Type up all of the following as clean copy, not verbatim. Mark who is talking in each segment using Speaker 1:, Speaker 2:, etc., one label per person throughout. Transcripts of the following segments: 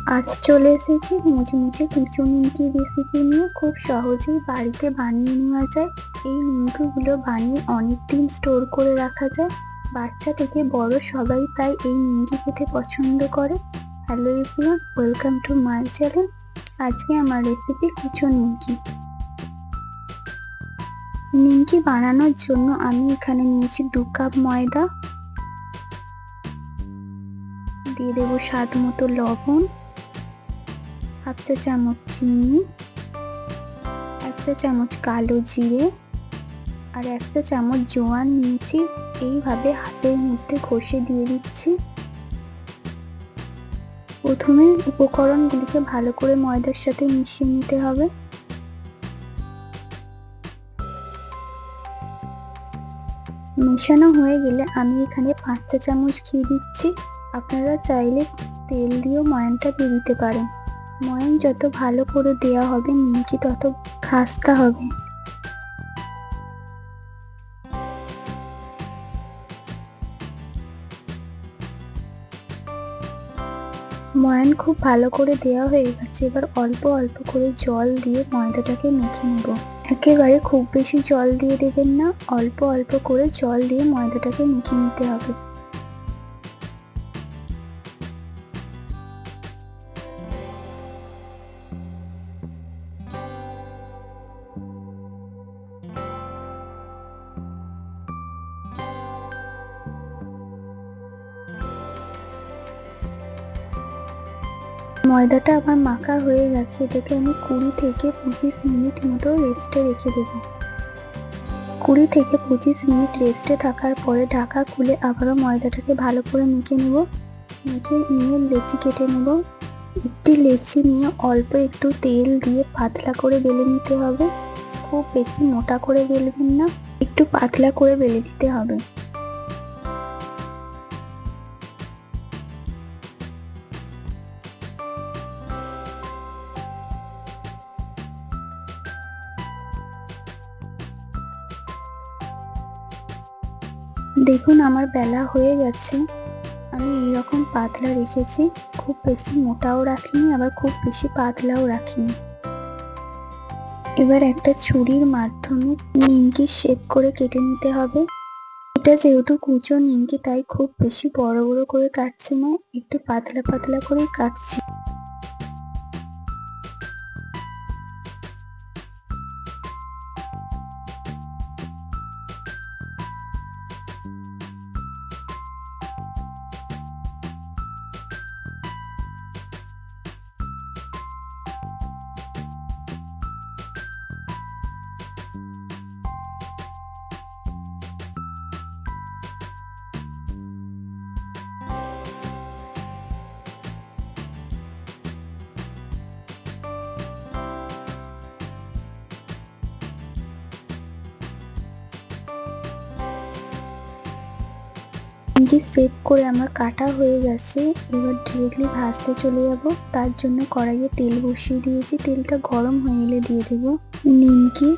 Speaker 1: আজ চলে এসেছি মুচমুচে কুচো নিমকি রেসিপি নিয়ে। খুব সহজেই বাড়িতে বানিয়ে নেওয়া যায়। এই নিমকিগুলো বানিয়ে অনেক দিন স্টোর করে রাখা যায়। বাচ্চা থেকে বড় সবাই প্রায় এই নিমকি খেতে পছন্দ করে। Hello everyone, welcome to my channel. আজকে আমার রেসিপি কুচো নিমকি। নিমকি বানানোর জন্য আমি এখানে নিয়েছি 2 কাপ ময়দা, দিয়ে দেবো স্বাদ মতো লবণ, হাফ চা চামচ চিনি, 1 চা চামচ কালো জিরে আর 1 চা চামচ জোয়ান নিয়েছি। এইভাবে হাতের মধ্যে ঘষে দিয়ে দিচ্ছি। প্রথমে উপকরণগুলিকে ভালো করে ময়দার সাথে মিশিয়ে নিতে হবে। মেশানো হয়ে গেলে আমি এখানে 5 চা চামচ ঘি দিচ্ছি। আপনারা চাইলে তেল দিয়েও ময়ানটা দিয়ে দিতে পারেন। ময়ান যত ভালো করে দেওয়া হবে নিমকি তত খাস্তা হবে। ময়ান খুব ভালো করে দেওয়া হয়ে গেছে। এবার অল্প অল্প করে জল দিয়ে ময়দাটাকে মেখে নেব। একেবারে খুব বেশি জল দিয়ে দেবেন না, অল্প অল্প করে জল দিয়ে ময়দাটাকে মেখে নিতে হবে। ময়দাটা আমার মাখা হয়ে গেছে। এটাকে আমি 20 থেকে 25 মিনিট মতো রেস্টে রেখে দেবো। 20 থেকে 25 মিনিট রেস্টে থাকার পরে ঢাকা খুলে আবারও ময়দাটাকে ভালো করে মেখে নেব। মেখে নিয়ে লেচি কেটে নেব। একটি লেচি নিয়ে অল্প একটু তেল দিয়ে পাতলা করে বেলে নিতে হবে। খুব বেশি মোটা করে বেলবেন না, একটু পাতলা করে বেলে দিতে হবে। দেখুন আমার বেলা হয়ে গেছে। আমি এইরকম পাতলা রেখেছি, খুব বেশি মোটাও রাখিনি আবার খুব বেশি পাতলাও রাখিনি। এবার একটা ছুরির মাধ্যমে নিমকি শেপ করে কেটে নিতে হবে। এটা যেহেতু কুচো নিমকি তাই খুব বেশি বড় বড় করে কাটছি না, একটু পাতলা পাতলা করেই কাটছি। নিমকি শেপ করে আমার কাটা হয়ে গেছে। এবার ডিরেক্টলি ভাজতে চলে যাব। তার জন্য কড়াইয়ে তেল বসিয়ে দিয়েছি। তেলটা গরম হয়ে এলে দিয়ে দেব নিমকি।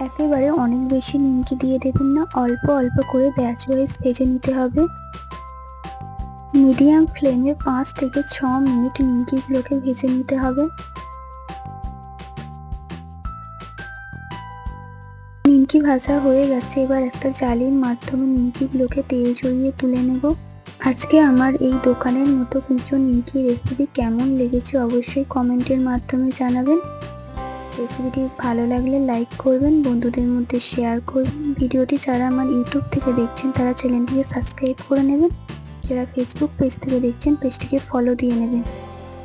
Speaker 1: একেবারে অনেক বেশি নিমকি দিয়ে দেবেন না, অল্প অল্প করে ব্যাচ ওয়াইজ ভেজে নিতে হবে। মিডিয়াম ফ্লেমে 5 থেকে 6 মিনিট নিমকিগুলোকে ভেজে নিতে হবে। নিমকি ভাজা হয়ে গেছে। এবার একটা জালির মাধ্যমে নিমকিগুলোকে তেল ঝরিয়ে তুলে নেব। আজকে আমার এই দোকানের মতো কুচো নিমকি রেসিপি কেমন লেগেছে অবশ্যই কমেন্টের মাধ্যমে জানাবেন। রেসিপিটি ভালো লাগলে লাইক করবেন, বন্ধুদের মধ্যে শেয়ার করবেন। ভিডিওটি যারা আমার ইউটিউব থেকে দেখছেন তারা চ্যানেলটিকে সাবস্ক্রাইব করে নেবেন। যারা ফেসবুক পেজ থেকে দেখছেন পেজটিকে ফলো দিয়ে নেবেন।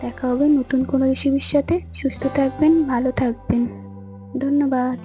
Speaker 1: দেখা হবে নতুন কোনো রেসিপির সাথে। সুস্থ থাকবেন, ভালো থাকবেন। ধন্যবাদ।